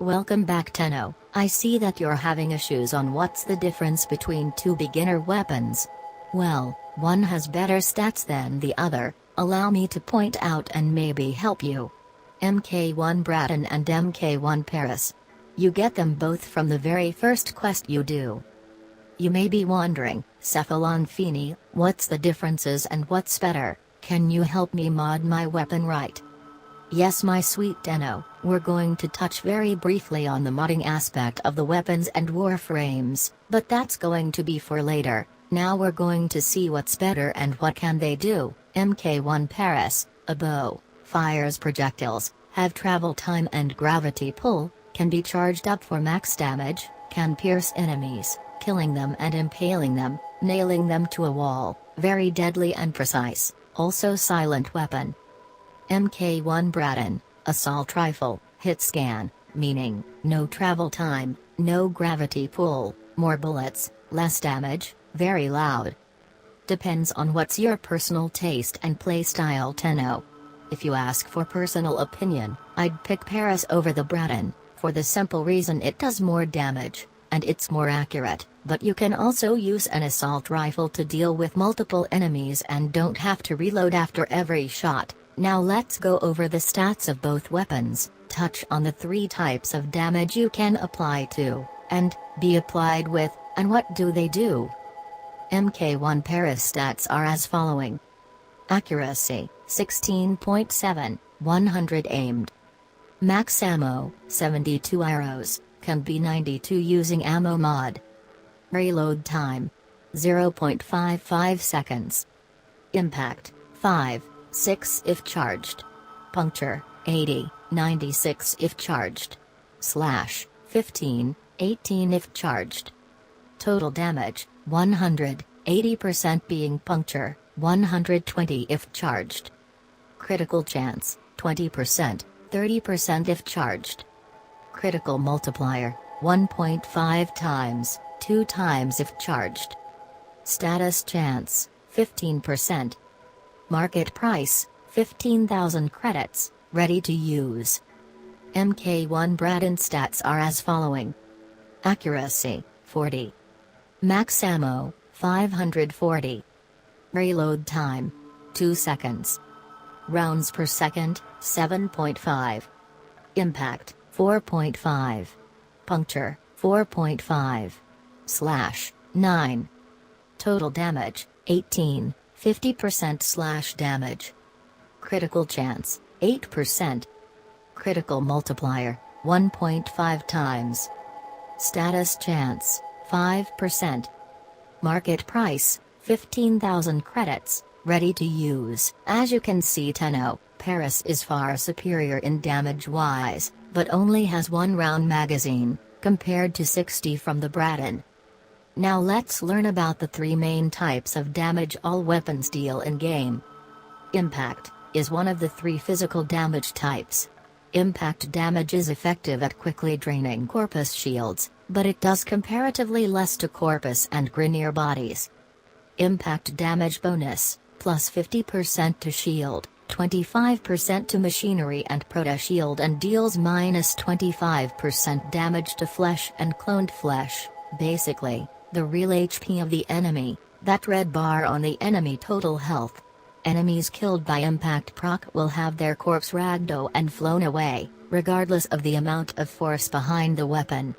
Welcome back Tenno. I see that you're having issues on what's the difference between two beginner weapons. Well, one has better stats than the other, allow me to point out and maybe help you. MK1 Braton and MK1 Paris. You get them both from the very first quest you do. You may be wondering, Cephalon Fini, what's the differences and what's better? Can you help me mod my weapon right? Yes my sweet Tenno, we're going to touch very briefly on the modding aspect of the weapons and warframes, but that's going to be for later. Now we're going to see what's better and what can they do. MK1 Paris, a bow, fires projectiles, have travel time and gravity pull, can be charged up for max damage, can pierce enemies, killing them and impaling them, nailing them to a wall, very deadly and precise, also silent weapon. MK1 Braton, assault rifle, hit scan, meaning, no travel time, no gravity pull, more bullets, less damage, very loud. Depends on what's your personal taste and playstyle Tenno. If you ask for personal opinion, I'd pick Paris over the Braton, for the simple reason it does more damage, and it's more accurate, but you can also use an assault rifle to deal with multiple enemies and don't have to reload after every shot. Now let's go over the stats of both weapons, touch on the 3 types of damage you can apply to, and, be applied with, and what do they do. MK1 Paris stats are as following. Accuracy, 16.7, 100 aimed. Max ammo, 72 arrows, can be 92 using ammo mod. Reload time, 0.55 seconds. Impact, 5. 6 if charged. Puncture, 80, 96 if charged. Slash, 15, 18 if charged. Total damage, 100, 80% being puncture, 120 if charged. Critical chance, 20%, 30% if charged. Critical multiplier, 1.5 times, 2 times if charged. Status chance, 15%. Market price, 15,000 credits, ready to use. MK1 Braton stats are as following. Accuracy, 40. Max ammo, 540. Reload time, 2 seconds. Rounds per second, 7.5. Impact, 4.5. Puncture, 4.5. Slash, 9. Total damage, 18. 50% damage. Critical chance, 8%. Critical multiplier, 1.5 times. Status chance, 5%. Market price, 15,000 credits, ready to use. As you can see Tenno, Paris is far superior in damage-wise, but only has 1 round magazine, compared to 60 from the Braton. Now let's learn about the 3 main types of damage all weapons deal in-game. Impact is one of the 3 physical damage types. Impact damage is effective at quickly draining corpus shields, but it does comparatively less to corpus and Grineer bodies. Impact damage bonus, plus 50% to shield, 25% to machinery and proto-shield and deals minus 25% damage to flesh and cloned flesh, basically the real HP of the enemy, that red bar on the enemy total health. Enemies killed by impact proc will have their corpse ragdoll and flown away, regardless of the amount of force behind the weapon.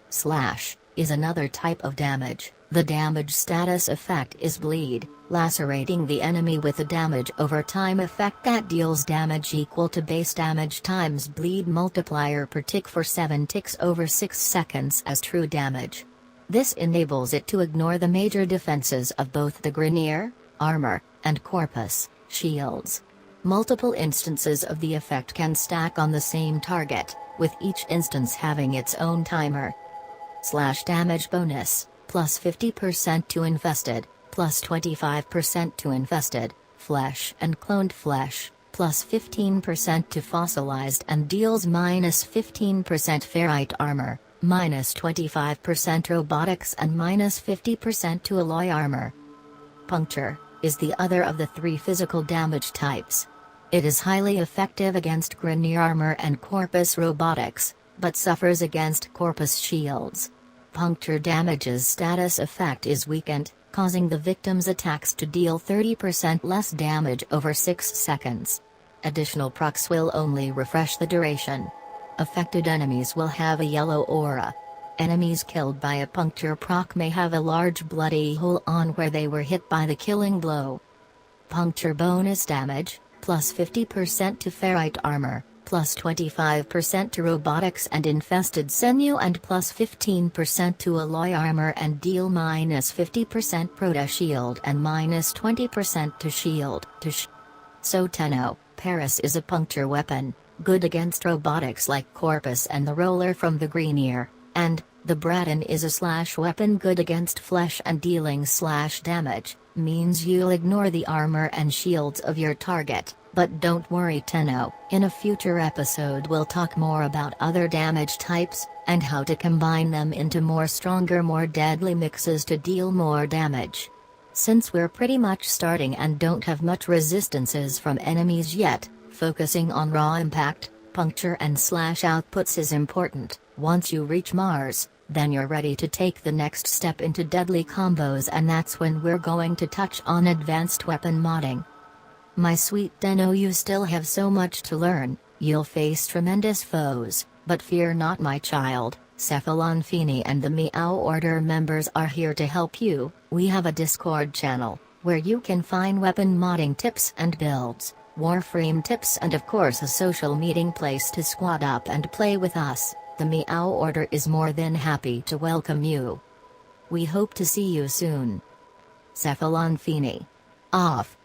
Slash is another type of damage. The damage status effect is bleed, lacerating the enemy with a damage over time effect that deals damage equal to base damage times bleed multiplier per tick for 7 ticks over 6 seconds as true damage. This enables it to ignore the major defenses of both the Grineer, armor, and corpus, shields. Multiple instances of the effect can stack on the same target, with each instance having its own timer. Slash damage bonus, plus 50% to infested, plus 25% to infested, flesh and cloned flesh, plus 15% to fossilized and deals minus 15% ferrite armor, minus 25% robotics and minus 50% to alloy armor. Puncture is the other of the 3 physical damage types. It is highly effective against Grineer armor and corpus robotics. but suffers against corpus shields. Puncture damage's status effect is weakened, causing the victim's attacks to deal 30% less damage over 6 seconds. Additional procs will only refresh the duration. Affected enemies will have a yellow aura. Enemies killed by a puncture proc may have a large bloody hole on where they were hit by the killing blow. Puncture bonus damage, plus 50% to ferrite armor, plus 25% to robotics and infested sinew, and plus 15% to alloy armor, and deal minus 50% proto shield and minus 20% to shield. So Tenno, Paris is a puncture weapon, good against robotics like Corpus and the roller from the Greenier, and the Braton is a slash weapon good against flesh and dealing slash damage, means you'll ignore the armor and shields of your target. But don't worry Tenno, in a future episode we'll talk more about other damage types, and how to combine them into more stronger, more deadly mixes to deal more damage. Since we're pretty much starting and don't have much resistances from enemies yet, focusing on raw impact, puncture and slash outputs is important. Once you reach Mars, then you're ready to take the next step into deadly combos, and that's when we're going to touch on advanced weapon modding. My sweet Tenno, you still have so much to learn. You'll face tremendous foes, but fear not my child. Cephalon Fini and the Meow Order members are here to help you. We have a Discord channel, where you can find weapon modding tips and builds, Warframe tips, and of course a social meeting place to squad up and play with us. The Meow Order is more than happy to welcome you. We hope to see you soon. Cephalon Fini. Off.